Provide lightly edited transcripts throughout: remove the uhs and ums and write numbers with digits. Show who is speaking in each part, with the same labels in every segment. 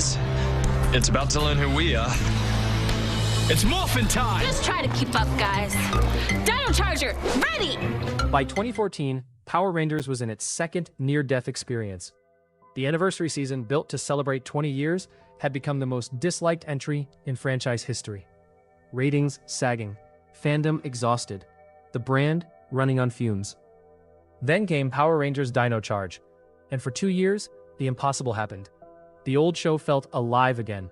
Speaker 1: It's about to learn who we are. It's Morphin Time!
Speaker 2: Just try to keep up, guys. Dino Charger, ready!
Speaker 3: By 2014, Power Rangers was in its second near-death experience. The anniversary season, built to celebrate 20 years, had become the most disliked entry in franchise history. Ratings sagging, fandom exhausted, the brand running on fumes. Then came Power Rangers Dino Charge, and for 2 years, the impossible happened. The old show felt alive again.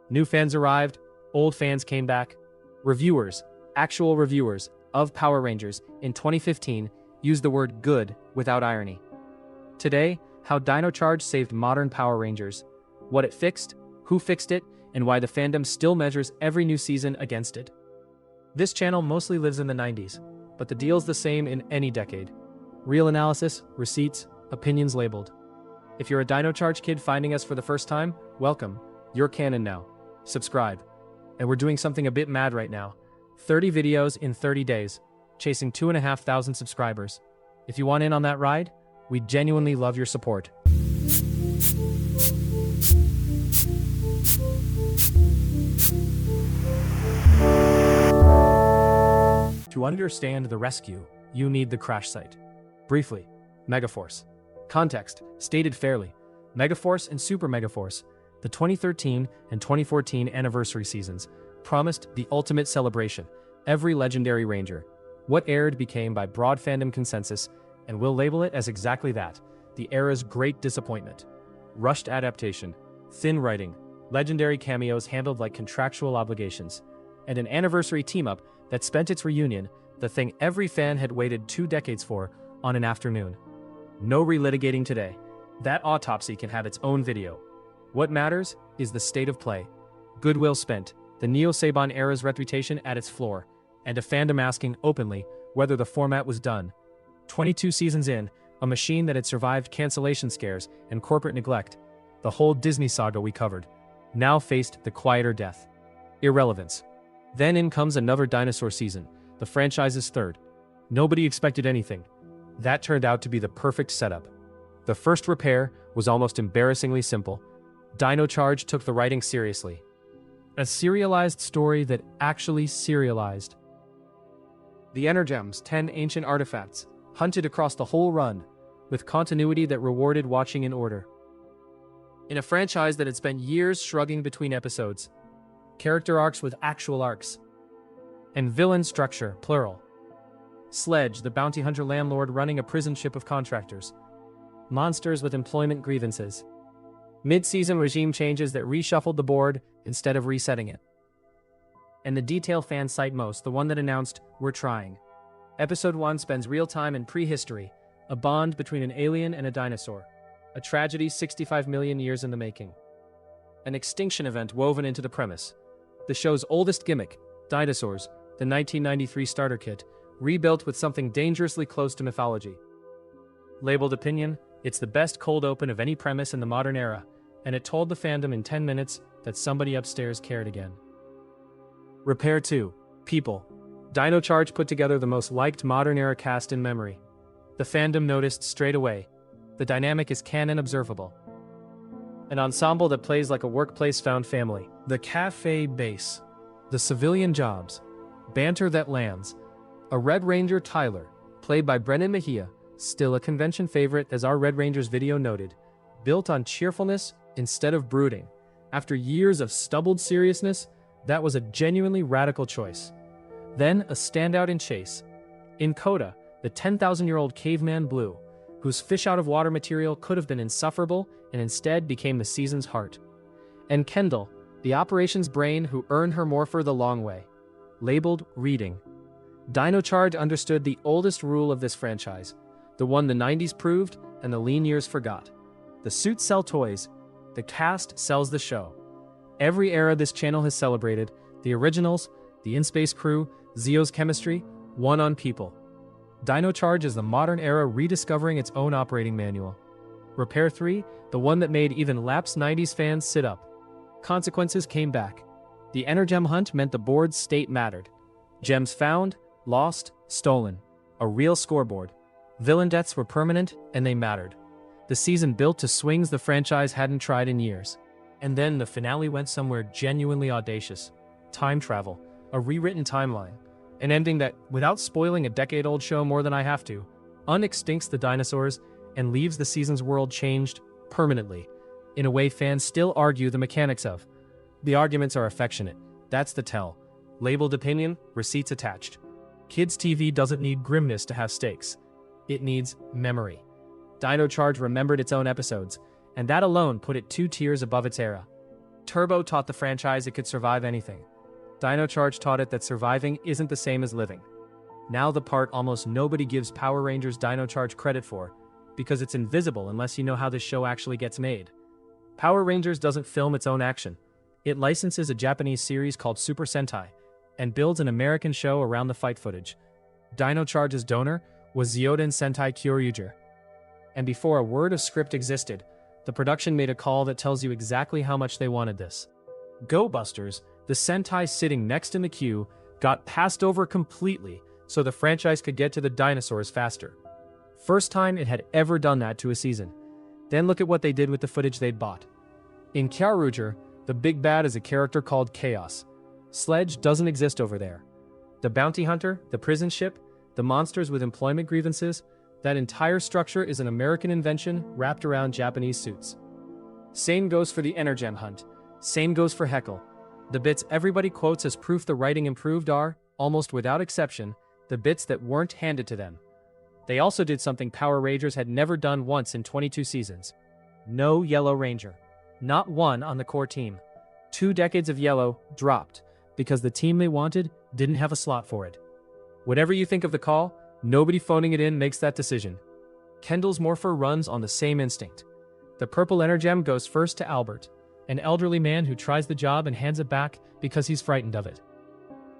Speaker 3: New fans arrived, old fans came back. Reviewers, actual reviewers, of Power Rangers in 2015 used the word good without irony. Today, how Dino Charge saved modern Power Rangers, what it fixed, who fixed it, and why the fandom still measures every new season against it. This channel mostly lives in the 90s, but the deal's the same in any decade. Real analysis, receipts, opinions labeled. If you're a Dino Charge kid finding us for the first time, welcome. You're canon now. Subscribe. And we're doing something a bit mad right now. 30 videos in 30 days, chasing 2,500 subscribers. If you want in on that ride, we genuinely love your support. To understand the rescue, you need the crash site. Briefly, Megaforce. Context, stated fairly. Megaforce and Super Megaforce, the 2013 and 2014 anniversary seasons, promised the ultimate celebration, every legendary ranger. What aired became by broad fandom consensus, and we'll label it as exactly that, the era's great disappointment. Rushed adaptation, thin writing, legendary cameos handled like contractual obligations, and an anniversary team-up that spent its reunion, the thing every fan had waited 2 decades for, on an afternoon. No relitigating today. That autopsy can have its own video. What matters is the state of play. Goodwill spent, the Neo-Saban era's reputation at its floor, and a fandom asking openly whether the format was done. 22 seasons in, a machine that had survived cancellation scares and corporate neglect, the whole Disney saga we covered, now faced the quieter death. Irrelevance. Then in comes another Dinosaur season, the franchise's third. Nobody expected anything. That turned out to be the perfect setup. The first repair was almost embarrassingly simple. Dino Charge took the writing seriously. A serialized story that actually serialized. The Energems, 10 ancient artifacts, hunted across the whole run, with continuity that rewarded watching in order. In a franchise that had spent years shrugging between episodes, character arcs with actual arcs, and villain structure, plural. Sledge, the bounty hunter landlord running a prison ship of contractors. Monsters with employment grievances. Mid-season regime changes that reshuffled the board instead of resetting it. And the detail fans cite most, the one that announced, "We're trying." Episode 1 spends real time in prehistory, a bond between an alien and a dinosaur. A tragedy 65 million years in the making. An extinction event woven into the premise. The show's oldest gimmick, dinosaurs, the 1993 starter kit, rebuilt with something dangerously close to mythology. Labeled opinion, it's the best cold open of any premise in the modern era, and it told the fandom in 10 minutes that somebody upstairs cared again. Repair 2. People. Dino Charge put together the most liked modern era cast in memory. The fandom noticed straight away. The dynamic is canon observable. An ensemble that plays like a workplace found family. The cafe base. The civilian jobs. Banter that lands. A Red Ranger Tyler, played by Brennan Mejia, still a convention favorite as our Red Rangers video noted, built on cheerfulness instead of brooding. After years of stubbled seriousness, that was a genuinely radical choice. Then a standout in Chase. In Koda, the 10,000-year-old caveman Blue, whose fish-out-of-water material could have been insufferable and instead became the season's heart. And Kendall, the operations brain who earned her morpher the long way. Labeled reading. Dino Charge understood the oldest rule of this franchise, the one the 90s proved and the lean years forgot. The suits sell toys, the cast sells the show. Every era this channel has celebrated, the originals, the in-space crew, Zio's chemistry, won on people. Dino Charge is the modern era rediscovering its own operating manual. Repair 3, the one that made even lapsed 90s fans sit up. Consequences came back. The Energem hunt meant the board's state mattered. Gems found, lost, stolen. A real scoreboard. Villain deaths were permanent, and they mattered. The season built to swings the franchise hadn't tried in years. And then the finale went somewhere genuinely audacious. Time travel, a rewritten timeline, an ending that, without spoiling a decade-old show more than I have to, unextincts the dinosaurs and leaves the season's world changed permanently, in a way fans still argue the mechanics of. The arguments are affectionate, that's the tell. Labeled opinion, receipts attached. Kids TV doesn't need Grimness to have stakes. It needs memory. Dino Charge remembered its own episodes, and that alone put it 2 tiers above its era. Turbo taught the franchise it could survive anything. Dino Charge taught it that surviving isn't the same as living. Now the part almost nobody gives Power Rangers Dino Charge credit for, because it's invisible unless you know how this show actually gets made. Power Rangers doesn't film its own action. It licenses a Japanese series called Super Sentai, and builds an American show around the fight footage. Dino Charge's donor was Zyoden Sentai Kyoryuger. And before a word of script existed, the production made a call that tells you exactly how much they wanted this. Go Busters, the Sentai sitting next in the queue, got passed over completely so the franchise could get to the dinosaurs faster. First time it had ever done that to a season. Then look at what they did with the footage they'd bought. In Kyoryuger, the big bad is a character called Chaos. Sledge doesn't exist over there. The bounty hunter, the prison ship, the monsters with employment grievances, that entire structure is an American invention wrapped around Japanese suits. Same goes for the Energem hunt. Same goes for Heckle. The bits everybody quotes as proof the writing improved are, almost without exception, the bits that weren't handed to them. They also did something Power Rangers had never done once in 22 seasons. No Yellow Ranger. Not one on the core team. 2 decades of Yellow dropped, because the team they wanted didn't have a slot for it. Whatever you think of the call, nobody phoning it in makes that decision. Kendall's morpher runs on the same instinct. The purple Energem goes first to Albert, an elderly man who tries the job and hands it back because he's frightened of it.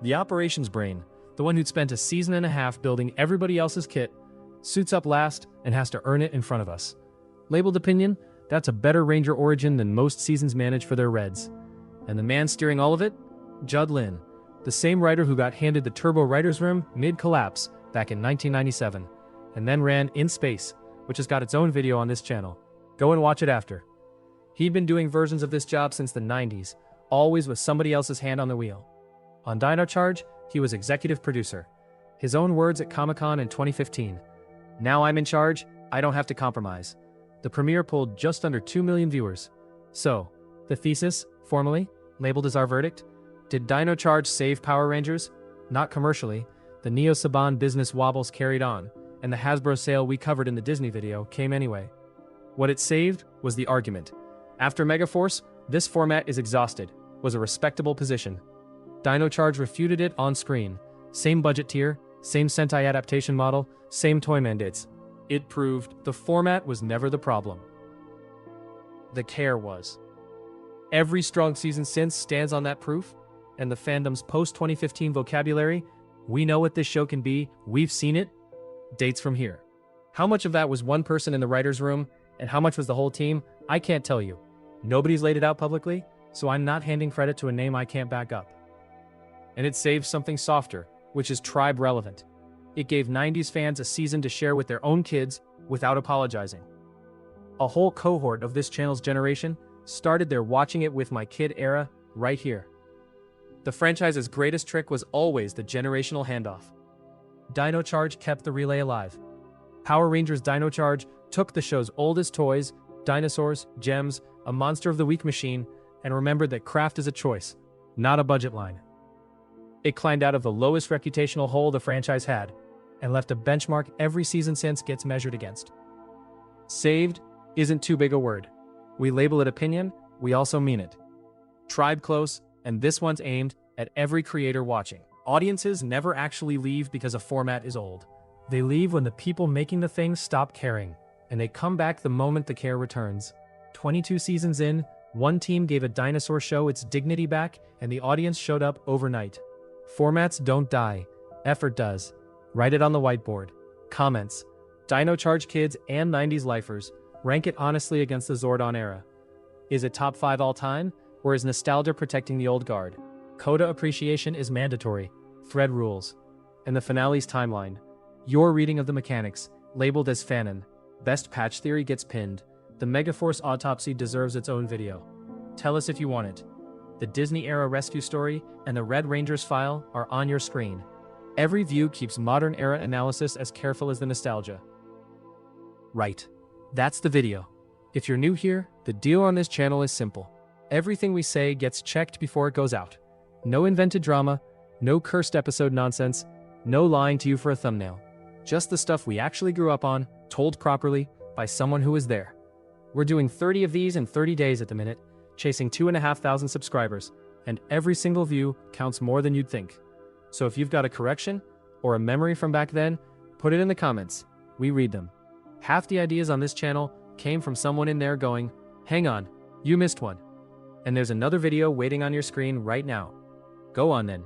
Speaker 3: The operations brain, the one who'd spent a season and a half building everybody else's kit, suits up last and has to earn it in front of us. Labeled opinion, that's a better Ranger origin than most seasons manage for their Reds. And the man steering all of it? Judd Lynn, the same writer who got handed the Turbo Writers Room mid-collapse back in 1997, and then ran In Space, which has got its own video on this channel. Go and watch it after. He'd been doing versions of this job since the 90s, always with somebody else's hand on the wheel. On Dino Charge, he was executive producer. His own words at Comic-Con in 2015. Now I'm in charge, I don't have to compromise. The premiere pulled just under 2 million viewers. So, the thesis, formally, labeled as our verdict? Did Dino Charge save Power Rangers? Not commercially. The Neo Saban business wobbles carried on, and the Hasbro sale we covered in the Disney video came anyway. What it saved was the argument. After Megaforce, this format is exhausted, was a respectable position. Dino Charge refuted it on screen. Same budget tier, same Sentai adaptation model, same toy mandates. It proved the format was never the problem. The care was. Every strong season since stands on that proof, and the fandom's post-2015 vocabulary, we know what this show can be, we've seen it, dates from here. How much of that was one person in the writer's room, and how much was the whole team, I can't tell you. Nobody's laid it out publicly, so I'm not handing credit to a name I can't back up. And it saved something softer, which is tribe relevant. It gave 90s fans a season to share with their own kids without apologizing. A whole cohort of this channel's generation started their watching it with my kid era right here. The franchise's greatest trick was always the generational handoff. Dino Charge kept the relay alive. Power Rangers Dino Charge took the show's oldest toys, dinosaurs, gems, a Monster of the Week machine, and remembered that craft is a choice, not a budget line. It climbed out of the lowest reputational hole the franchise had, and left a benchmark every season since gets measured against. Saved isn't too big a word. We label it opinion, we also mean it. Tribe close, and this one's aimed at every creator watching. Audiences never actually leave because a format is old. They leave when the people making the thing stop caring, and they come back the moment the care returns. 22 seasons in, one team gave a dinosaur show its dignity back, and the audience showed up overnight. Formats don't die, effort does. Write it on the whiteboard. Comments. Dino Charge kids and 90s lifers, rank it honestly against the Zordon era. Is it top 5 all time, or is nostalgia protecting the old guard? Koda appreciation is mandatory. Thread rules. And the finale's timeline. Your reading of the mechanics, labeled as fanon. Best patch theory gets pinned. The Megaforce autopsy deserves its own video. Tell us if you want it. The Disney-era rescue story and the Red Rangers file are on your screen. Every view keeps modern-era analysis as careful as the nostalgia. Right. That's the video. If you're new here, the deal on this channel is simple. Everything we say gets checked before it goes out. No invented drama, no cursed episode nonsense, no lying to you for a thumbnail. Just the stuff we actually grew up on, told properly, by someone who was there. We're doing 30 of these in 30 days at the minute, chasing 2,500 subscribers, and every single view counts more than you'd think. So if you've got a correction, or a memory from back then, put it in the comments. We read them. Half the ideas on this channel came from someone in there going, "Hang on, you missed one." And there's another video waiting on your screen right now. Go on then,